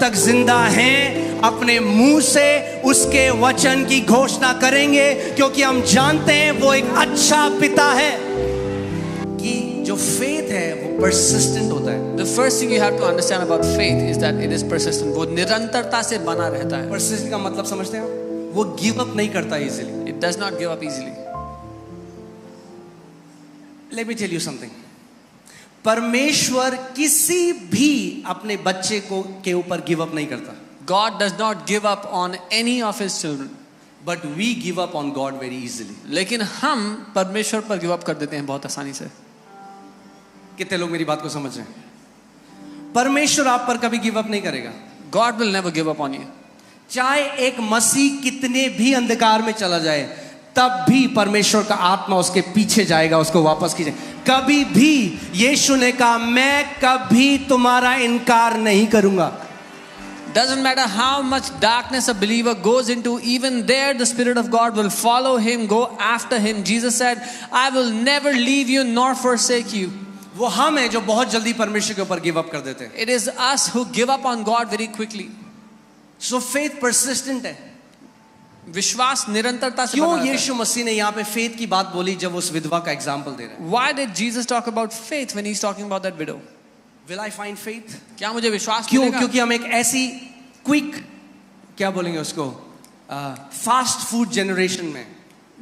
तक जिंदा हैं अपने मुंह से उसके वचन की घोषणा करेंगे, क्योंकि हम जानते हैं वो एक अच्छा पिता है। कि जो फेथ है वो परसिस्टेंट होता है। The first thing you have to understand about faith is that it is persistent. वो निरंतरता से बना रहता है। परसिस्टेंट का मतलब समझते हैं आप? वो गिव अप नहीं करता easily. It does not give up easily. Let me tell you something. परमेश्वर किसी भी अपने बच्चे को के ऊपर गिव अप नहीं करता। God does not give up on any of his children. But we give up on God very easily. लेकिन हम परमेश्वर पर गिव अप कर देते हैं बहुत आसानी से। कितने लोग मेरी बात को समझ रहे हैं? परमेश्वर आप पर कभी गिव अप नहीं करेगा। God will never give up on you. चाहे एक मसीह कितने भी अंधकार में चला जाए, तब भी परमेश्वर का आत्मा उसके पीछे जाएगा, उसको वापस खींचे। कभी भी यीशु ने कहा, मैं कभी तुम्हारा इनकार नहीं करूंगा। Doesn't matter how much darkness a believer goes into, even there the Spirit of God will follow him, go after him. Jesus said, I will never leave you nor forsake you. वो हम हैं जो बहुत जल्दी परमेश्वर के ऊपर give up कर देते हैं। It is us who give up on God very quickly. So faith persistent है। विश्वास निरंतरता से क्यों बना रहता है। यीशु मसीह ने यहाँ पे फेथ की बात बोली जब उस विधवा का एग्जाम्पल दे रहे हैं? Why did Jesus talk about faith when he's talking about that widow? Will I find faith? क्या मुझे विश्वास क्यों? मिलेगा? क्योंकि हम एक ऐसी क्विक, क्या बोलेंगे उसको, फास्ट फूड जनरेशन में।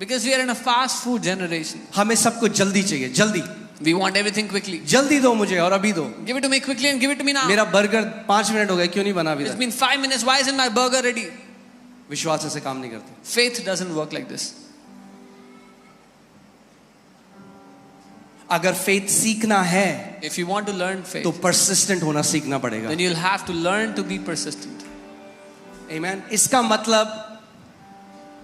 Because we are in a fast food generation. हमें सब कुछ जल्दी चाहिए, जल्दी We want everything quickly. जल्दी दो मुझे और अभी दो। Give it to me quickly and give it to me now. मेरा बर्गर 5 मिनट हो गए, क्यों नहीं बना अभी It's तक? been 5 minutes. Why isn't my burger ready? विश्वास ऐसे काम नहीं करता। Faith doesn't work like this. अगर फेथ सीखना है If you want to learn faith, तो परसिस्टेंट होना सीखना पड़ेगा। then you'll have to learn to be persistent. आमीन। इसका मतलब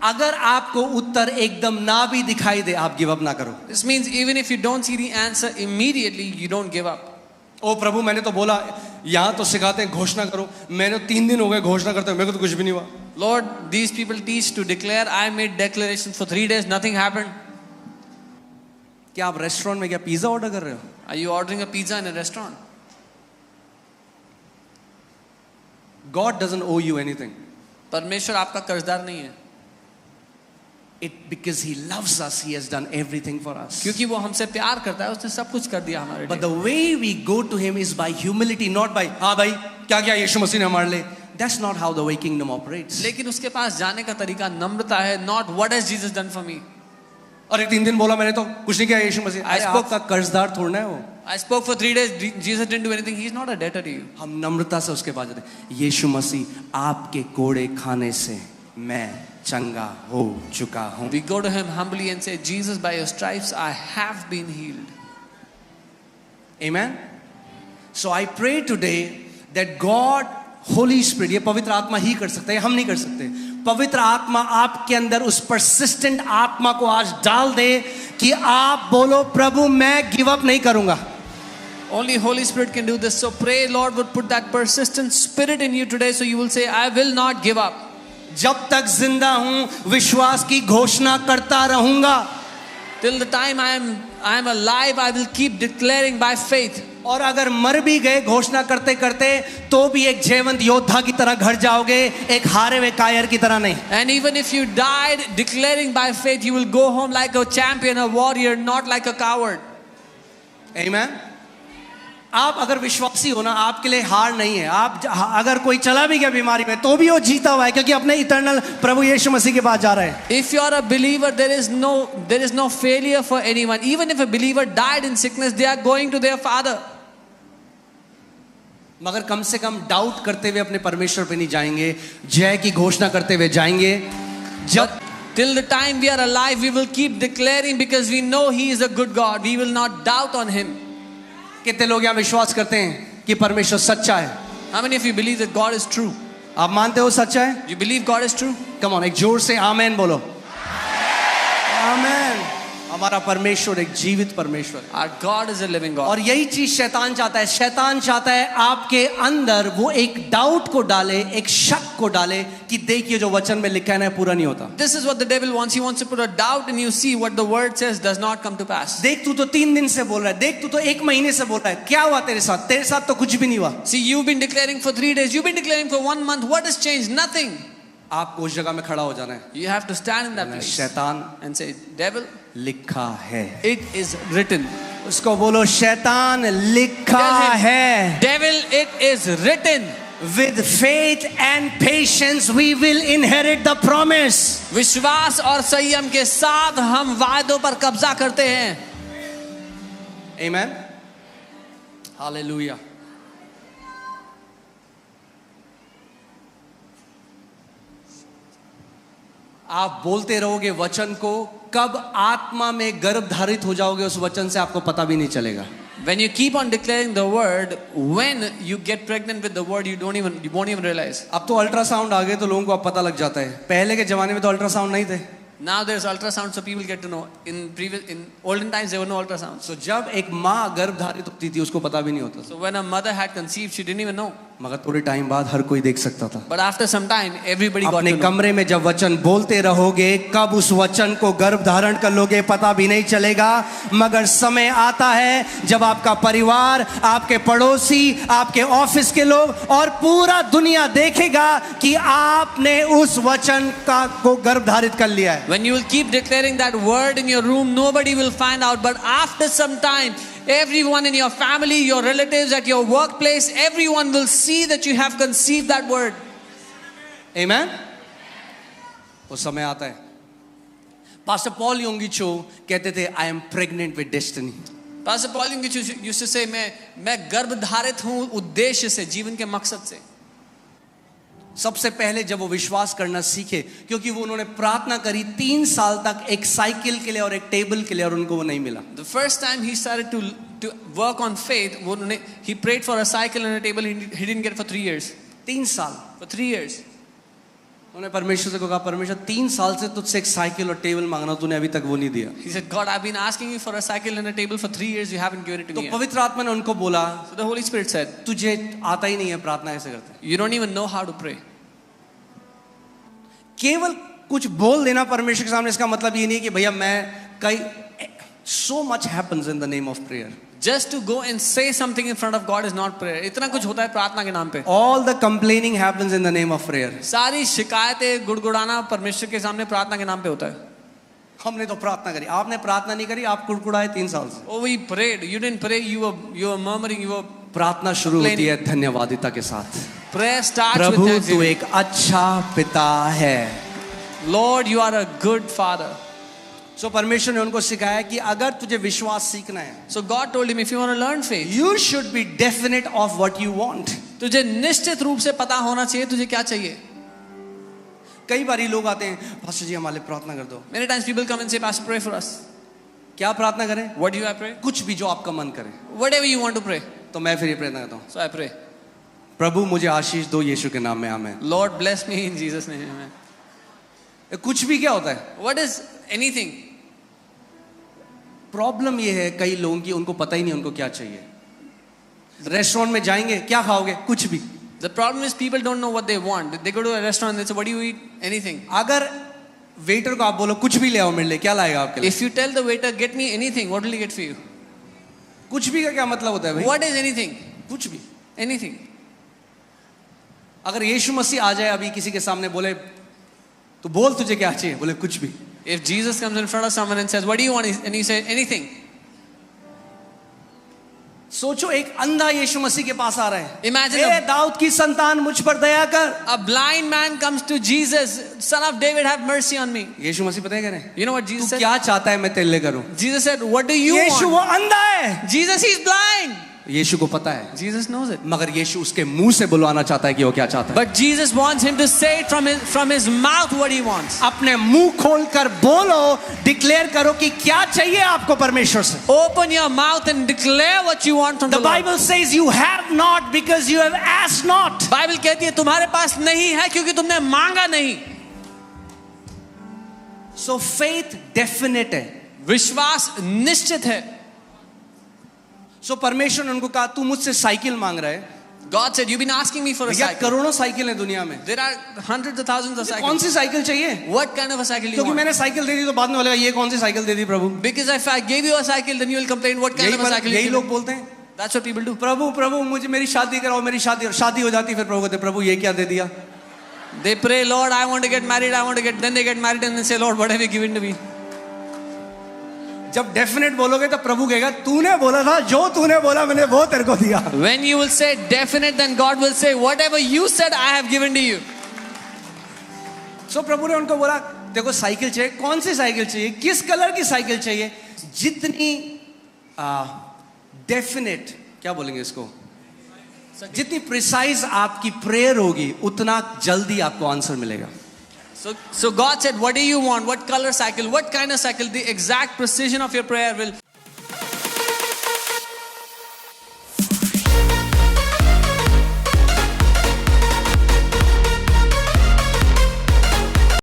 अगर आपको उत्तर एकदम ना भी दिखाई दे, आप गिव अप ना करो। This means even if you don't see the answer immediately, you don't give up. ओ प्रभु, मैंने तो बोला, यहाँ तो सिखाते हैं घोषणा करो, मैंने 3 दिन हो गए घोषणा करते हुए, मेरे को तो कुछ भी नहीं हुआ। Lord, these people teach to declare. I made declarations for 3 days, nothing happened. क्या आप रेस्टोरेंट में क्या पिज्जा ऑर्डर कर रहे हो? Are you ordering a pizza in a restaurant? God doesn't owe you anything. परमेश्वर आपका कर्जदार नहीं है। Because he loves us, he has done everything for us. क्योंकि वो हमसे प्यार करता है, उसने सब कुछ कर दिया हमारे But लिए। the way we go to him is by humility, not by हाँ भाई क्या क्या यीशु मसीह ने हमारे लिए। That's not how the way kingdom operates. लेकिन उसके पास जाने का तरीका नम्रता है, not what has Jesus done for me. अरे 3 दिन बोला मैंने तो कुछ नहीं किया यीशु मसीह। I spoke- आपका कर्जदार थोड़ा है वो। I spoke for 3 days, Jesus didn't do anything. He's not a debtor to you. हम नम्रता से उसके पास जाते हैं, यीशु मसीह आपके कोड़े खाने से मैं चंगा हो चुका हूं। We go to him humbly and say, Jesus, by your stripes I have been healed. Amen. So I pray today that God, Holy Spirit, ये पवित्र आत्मा ही कर सकता है, हम नहीं कर सकते। पवित्र आत्मा आपके अंदर उस persistent आत्मा को आज डाल दे कि आप बोलो, प्रभु मैं गिव अप नहीं करूंगा। Only Holy Spirit can do this. So pray, Lord would put that persistent spirit in you today, so you will say, I will not give up. जब तक जिंदा हूं विश्वास की घोषणा करता रहूंगा। Till the time I am alive, I will keep declaring by faith. और अगर मर भी गए घोषणा करते करते, तो भी एक जयवंत योद्धा की तरह घर जाओगे, एक हारे हुए कायर की तरह नहीं। And even if you died declaring by faith, you will go home like a champion, a warrior, not like a coward. Amen. आप अगर विश्वासी हो ना, आपके लिए हार नहीं है। आप अगर कोई चला भी गया बीमारी में, तो भी वो जीता हुआ है, क्योंकि अपने इटर्नल प्रभु यीशु मसीह के पास जा रहा है। If you are a believer, there is no failure for anyone. Even if a believer died in sickness, they are going to their Father. मगर कम से कम डाउट करते हुए अपने परमेश्वर पे नहीं जाएंगे, जय की घोषणा करते हुए जाएंगे। जब Till the time we are alive, we will keep declaring because we know He is a good God. We will not doubt on Him. कितने लोग यहाँ विश्वास करते हैं कि परमेश्वर सच्चा है? How many of you believe that God is true? आप मानते हो सच्चा है? You believe God is true? Come on, एक जोर से आमेन बोलो। आमेन। हमारा परमेश्वर एक जीवित परमेश्वर है। Our God is a living God. और यही चीज शैतान चाहता है। शैतान चाहता है आपके अंदर वो एक डाउट को डाले, एक शक को डाले कि देखिए जो वचन में लिखा है ना पूरा नहीं होता। This is what the devil wants. He wants to put a doubt in you. See what the word says does not come to pass. देख तू तो 3 दिन से बोल रहा है, देख तू तो 1 महीने से बोल रहा है, क्या हुआ तेरे साथ? तेरे साथ तो कुछ भी नहीं हुआ। See, you've been declaring for 3 days. You've been declaring for 1 month. What has changed? Nothing. आपको उस जगह में खड़ा हो जाना है। You have to stand in that place शैतान and say, devil, लिखा है। it is written. उसको बोलो शैतान लिखा Tell him, है। devil, it is written. With faith and patience we will inherit the promise. विश्वास और संयम के साथ हम वायदों पर कब्जा करते हैं। Amen. Hallelujah. आप बोलते रहोगे वचन को, कब आत्मा में गर्भ धारित हो जाओगे उस वचन से आपको पता भी नहीं चलेगा। When you keep on declaring the word, when you get pregnant with the word, you won't even realize. अब तो अल्ट्रासाउंड आ गए तो लोगों को अब पता लग जाता है। पहले के जमाने में तो अल्ट्रासाउंड नहीं थे। Now there's ultrasound, so people get to know. In olden times there were no ultrasounds. तो जब एक माँ गर्भ धारित होती थी उसको पता भी नहीं होता था, So when a mother had conceived, she didn't even know. मगर थोड़े टाइम बाद हर कोई देख सकता था। But after some time, everybody got अपने to know. कमरे में जब वचन बोलते रहोगे, कब उस वचन को गर्भ धारण कर लोगे पता भी नहीं चलेगा। मगर समय आता है जब आपका परिवार, आपके पड़ोसी, आपके ऑफिस के लोग और पूरा दुनिया देखेगा कि आपने उस वचन का को गर्भ धारित कर लिया है। When you will keep declaring that word in your room, nobody will find out. But after some time, everyone in your family, your relatives, at your workplace, everyone will see that you have conceived that word. Amen. वो समय आता है। Pastor Paul योंगिचो कहते थे, I am pregnant with destiny. Pastor Paul used to say, मैं गर्भधारित हूँ उद्देश्य से, जीवन के मकसद से। सबसे पहले जब वो विश्वास करना सीखे, क्योंकि वो उन्होंने प्रार्थना करी 3 साल तक एक साइकिल के लिए और एक टेबल के लिए, और उनको वो नहीं मिला। The first time he started to work on faith, he prayed for a cycle and a table. He didn't get it for 3 years. 3 साल For 3 years. उन्होंने परमेश्वर से कहा, परमेश्वर 3 साल से तुझसे एक साइकिल और टेबल मांगना, तूने अभी तक वो नहीं दिया। He said, God, I've been asking you for a cycle and a table for 3 years. You haven't given it to तो me. पवित्र आत्मा ने उनको बोला, So the Holy Spirit said, तुझे आता ही नहीं है प्रार्थना कैसे करते। you don't even know how to pray. केवल कुछ बोल देना परमेश्वर के सामने, इसका मतलब ये नहीं कि भैया मैं कई so much happens in the name of prayer. Just to go and say something in front of God is not prayer. इतना कुछ होता है प्रार्थना के नाम पे। All the complaining happens in the name of prayer. सारी शिकायतें गुड़गुड़ाना परमेश्वर के सामने प्रार्थना के नाम पे होता है। हमने तो प्रार्थना करी, आपने प्रार्थना नहीं करी, आप कुड़कुड़ाए 3 साल से। Oh, we prayed. You didn't pray. You were murmuring. You were. प्रार्थना शुरू होती है धन्यवादिता के साथ। Prayer starts with प्रभु तू thanksgiving. एक अच्छा पिता है। Lord, you are a good father. So परमेश्वर ने उनको सिखाया कि अगर तुझे विश्वास सीखना है, So God told him, if you want to learn faith, you should be definite of what you want. तुझे निश्चित रूप से पता होना चाहिए तुझे क्या चाहिए। कई बारी लोग आते हैं, पास्टर जी हमारे लिए प्रार्थना कर दो। Many times people come and say, Pastor, pray for us. क्या प्रार्थना करें? What do you pray? कुछ भी जो आपका मन करे। Whatever you want to pray. तो मैं फिर ये प्रार्थना करता हूँ, So I pray. प्रभु मुझे आशीष दो यीशु के नाम में, आमीन। Lord, bless me in Jesus' name. Amen. कुछ भी क्या होता है? What is anything? प्रॉब्लम ये है कई लोगों की, उनको पता ही नहीं उनको क्या चाहिए। रेस्टोरेंट में जाएंगे, क्या खाओगे? कुछ भी। The problem is people don't know what they want. They go to a restaurant and they say, what do you eat? Anything. अगर वेटर को आप बोलो कुछ भी ले आओ मेरे लिए, क्या लाएगा आपके लिए? If you tell the waiter, get me anything, what will he get for you? कुछ भी का क्या मतलब होता है भाई? What is anything? कुछ भी। Anything. अगर यीशु मसीह आ जाए अभी किसी के सामने, बोले तो बोल तुझे क्या चाहिए, बोले कुछ भी। If Jesus comes in front of someone and says, what do you want? And you say, anything. सोचो एक अंधा यीशु मसीह के पास आ रहा है। Imagine हे दाऊद की संतान मुझ पर दया कर। A blind man comes to Jesus, son of David, have mercy on me. यीशु मसीह पता है क्या रहे? You know what Jesus तू said? क्या चाहता है मैं तेरे लिए करूं? Jesus said, what do you यीशु वो want? अंधा है। Jesus, he's blind. यीशु को पता है, Jesus knows it. मगर यीशु उसके मुंह से बुलवाना चाहता है कि वो क्या चाहता है। But Jesus wants him to say it from his mouth what he wants. अपने मुंह खोलकर बोलो, डिक्लेयर करो कि क्या चाहिए आपको परमेश्वर से। Open your mouth and declare what you want from the The Lord. Bible says you have not because you have asked not. Bible कहती है तुम्हारे पास नहीं है क्योंकि तुमने मांगा नहीं. So faith definite है, विश्वास निश्चित है. सो परमेश्वर ने उनको कहा तू मुझसे साइकिल मांग रहा है. God said, you've been asking me for a भैया cycle. करोड़ों साइकिल है दुनिया में. There are hundreds of thousands of कौन cycles. सी साइकिल चाहिए? What kind of a cycle do you क्योंकि want? मैंने साइकिल दे दी तो बाद में बोलेगा ये कौन सी साइकिल दे दी प्रभु. Because if I gave you a cycle, then you will complain, what kind of a cycle यही you लोग give? बोलते हैं, That's what people do. प्रभु प्रभु मुझे मेरी शादी कराओ, मेरी शादी हो जाती, फिर प्रभु कहते प्रभु ये क्या दे दिया. They pray, Lord, I want to get married, then they get married and they say, Lord, what have you given to me? जब डेफिनेट बोलोगे तो प्रभु कहेगा तूने बोला था, जो तूने बोला मैंने वो तेरे को दिया. When you will say definite, then God will say, whatever you said, I have given to you. सो प्रभु ने उनको बोला देखो साइकिल चाहिए, कौन सी साइकिल चाहिए, किस कलर की साइकिल चाहिए. जितनी डेफिनेट क्या बोलेंगे इसको, जितनी प्रिसाइज आपकी प्रेयर होगी उतना जल्दी आपको आंसर मिलेगा. So God said, what do you want? What color cycle? What kind of cycle? The exact precision of your prayer will